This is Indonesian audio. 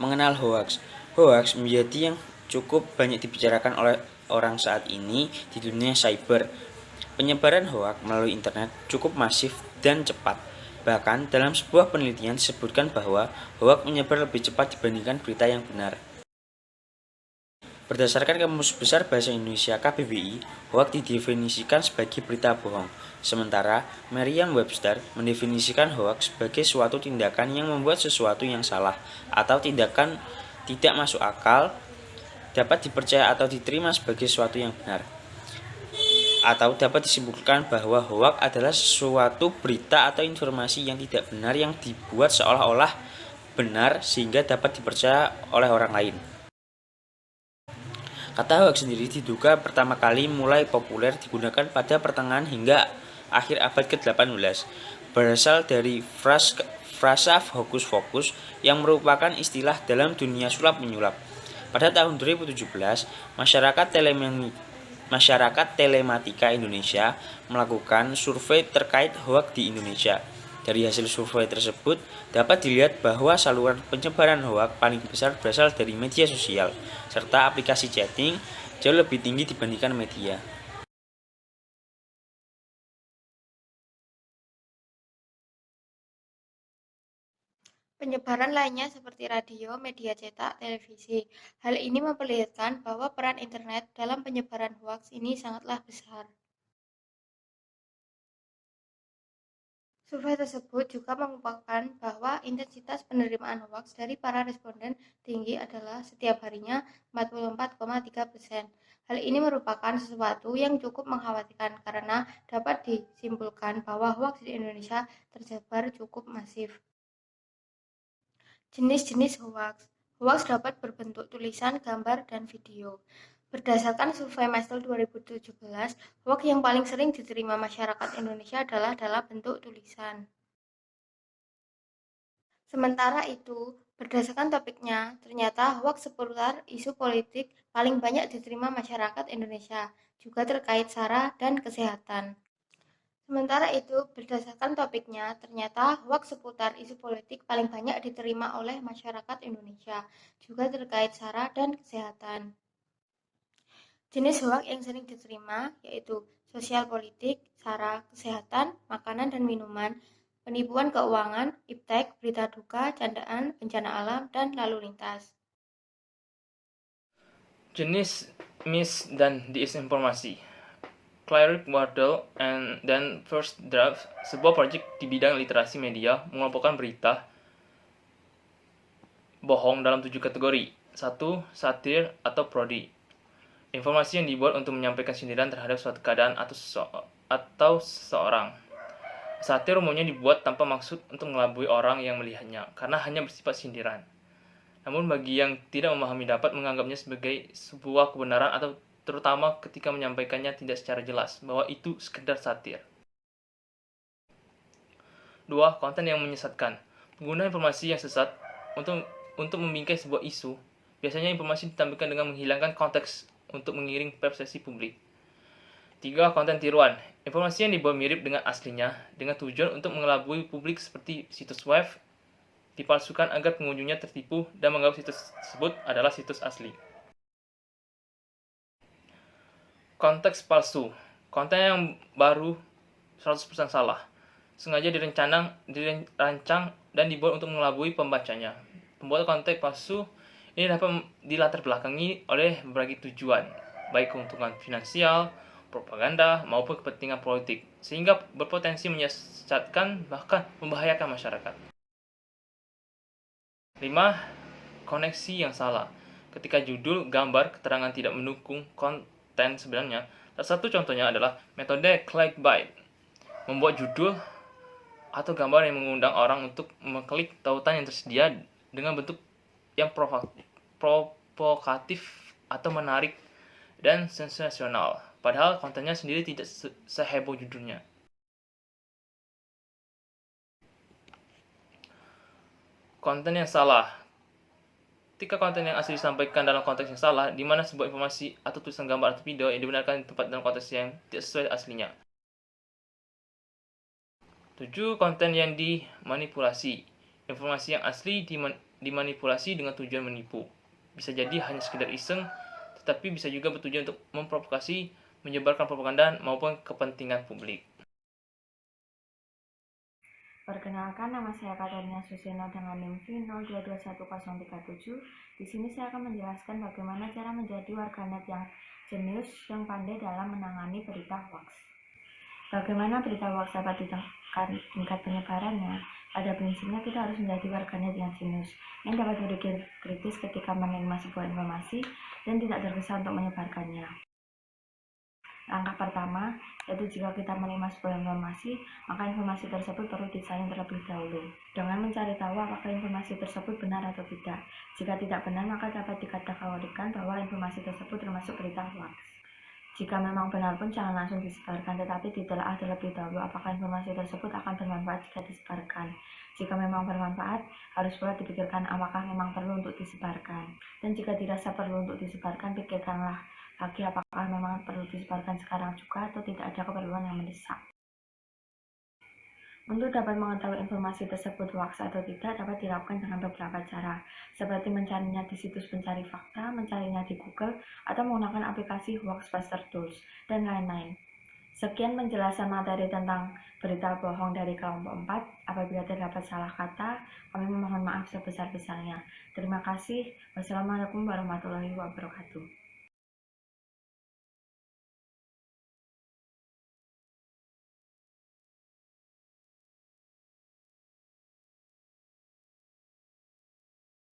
Mengenal hoax. Hoax menjadi yang cukup banyak dibicarakan oleh orang saat ini di dunia cyber. Penyebaran hoax melalui internet cukup masif dan cepat. Bahkan dalam sebuah penelitian disebutkan bahwa hoax menyebar lebih cepat dibandingkan berita yang benar. Berdasarkan Kamus Besar Bahasa Indonesia (KBBI), hoax didefinisikan sebagai berita bohong. Sementara Merriam-Webster mendefinisikan hoax sebagai suatu tindakan yang membuat sesuatu yang salah atau tindakan tidak masuk akal, dapat dipercaya atau diterima sebagai sesuatu yang benar. Atau dapat disimpulkan bahwa hoax adalah suatu berita atau informasi yang tidak benar yang dibuat seolah-olah benar sehingga dapat dipercaya oleh orang lain. Kata hoax sendiri diduga pertama kali mulai populer digunakan pada pertengahan hingga akhir abad ke-18. Berasal dari frasa hokus pokus yang merupakan istilah dalam dunia sulap menyulap. Pada tahun 2017, Masyarakat Telematika Indonesia melakukan survei terkait hoax di Indonesia. Dari hasil survei tersebut, dapat dilihat bahwa saluran penyebaran hoax paling besar berasal dari media sosial, serta aplikasi chatting jauh lebih tinggi dibandingkan media. Penyebaran lainnya seperti radio, media cetak, televisi. Hal ini memperlihatkan bahwa peran internet dalam penyebaran hoaks ini sangatlah besar. Survei tersebut juga mengungkapkan bahwa intensitas penerimaan hoaks dari para responden tinggi adalah setiap harinya 44,3%. Hal ini merupakan sesuatu yang cukup mengkhawatirkan karena dapat disimpulkan bahwa hoaks di Indonesia tersebar cukup masif. Jenis-jenis hoaks. Hoaks dapat berbentuk tulisan, gambar, dan video. Berdasarkan survei Mastel 2017, hoaks yang paling sering diterima masyarakat Indonesia adalah dalam bentuk tulisan. Sementara itu, berdasarkan topiknya, ternyata hoaks seputar isu politik paling banyak diterima masyarakat Indonesia, juga terkait SARA dan kesehatan. Sementara itu, berdasarkan topiknya, ternyata hoaks seputar isu politik paling banyak diterima oleh masyarakat Indonesia, juga terkait SARA dan kesehatan. Jenis hoaks yang sering diterima yaitu sosial politik, SARA, kesehatan, makanan dan minuman, penipuan keuangan, iptek, berita duka, candaan, bencana alam, dan lalu lintas. Jenis mis dan disinformasi. Cleric Wardle dan First Draft, sebuah proyek di bidang literasi media, mengelompokkan berita bohong dalam 7 kategori. 1. Satir atau parodi. Informasi yang dibuat untuk menyampaikan sindiran terhadap suatu keadaan atau seseorang. Satir umumnya dibuat tanpa maksud untuk mengelabui orang yang melihatnya, karena hanya bersifat sindiran. Namun bagi yang tidak memahami dapat menganggapnya sebagai sebuah kebenaran atau terutama ketika menyampaikannya tidak secara jelas, bahwa itu sekedar satir. 2. Konten yang menyesatkan. Pengguna informasi yang sesat untuk membingkai sebuah isu, biasanya informasi ditampilkan dengan menghilangkan konteks untuk mengiring persepsi publik. 3. Konten tiruan. Informasi yang dibuat mirip dengan aslinya dengan tujuan untuk mengelabui publik seperti situs web dipalsukan agar pengunjungnya tertipu dan menganggap situs tersebut adalah situs asli. Konteks palsu. Konten yang baru 100% salah. Sengaja dirancang dan dibuat untuk mengelabui pembacanya. Pembuat konten palsu ini dapat dilatar belakangi oleh berbagai tujuan, baik keuntungan finansial, propaganda, maupun kepentingan politik, sehingga berpotensi menyesatkan bahkan membahayakan masyarakat. 5. Koneksi yang salah. Ketika judul, gambar, keterangan tidak mendukung konten sebenarnya, salah satu contohnya adalah metode clickbait, membuat judul atau gambar yang mengundang orang untuk mengklik tautan yang tersedia dengan bentuk yang provokatif atau menarik dan sensasional, padahal kontennya sendiri tidak seheboh judulnya. Konten yang salah. Ketika konten yang asli disampaikan dalam konteks yang salah, di mana sebuah informasi atau tulisan gambar atau video yang dibenarkan tempat dalam konteks yang tidak sesuai aslinya. 7. Konten yang dimanipulasi. Informasi yang asli dimanipulasi dengan tujuan menipu. Bisa jadi hanya sekedar iseng, tetapi bisa juga bertujuan untuk memprovokasi, menyebarkan propaganda maupun kepentingan publik. Perkenalkan, nama saya Katarina Suseno dengan NIM V02211037. Di sini saya akan menjelaskan bagaimana cara menjadi warganet yang jenius yang pandai dalam menangani berita hoax. Bagaimana berita hoax dapat ditekan tingkat penyebarannya? Pada prinsipnya kita harus menjadi warganet yang jenius, yang dapat berpikir kritis ketika menerima sebuah informasi dan tidak tergesa untuk menyebarkannya. Langkah pertama, yaitu jika kita menerima sebuah informasi, maka informasi tersebut perlu disaring terlebih dahulu. Dengan mencari tahu apakah informasi tersebut benar atau tidak. Jika tidak benar, maka dapat dikategorikan bahwa informasi tersebut termasuk berita hoax. Jika memang benar pun jangan langsung disebarkan, tetapi ditelaah terlebih dahulu apakah informasi tersebut akan bermanfaat jika disebarkan. Jika memang bermanfaat, harus pula dipikirkan apakah memang perlu untuk disebarkan. Dan jika dirasa perlu untuk disebarkan, pikirkanlah lagi apakah memang perlu disebarkan sekarang juga atau tidak ada keperluan yang mendesak. Untuk dapat mengetahui informasi tersebut hoax atau tidak dapat dilakukan dengan beberapa cara, seperti mencarinya di situs pencari fakta, mencarinya di Google, atau menggunakan aplikasi Hoaxbuster Tools, dan lain-lain. Sekian penjelasan materi tentang berita bohong dari kelompok 4. Apabila terdapat salah kata, kami memohon maaf sebesar-besarnya. Terima kasih. Wassalamualaikum warahmatullahi wabarakatuh.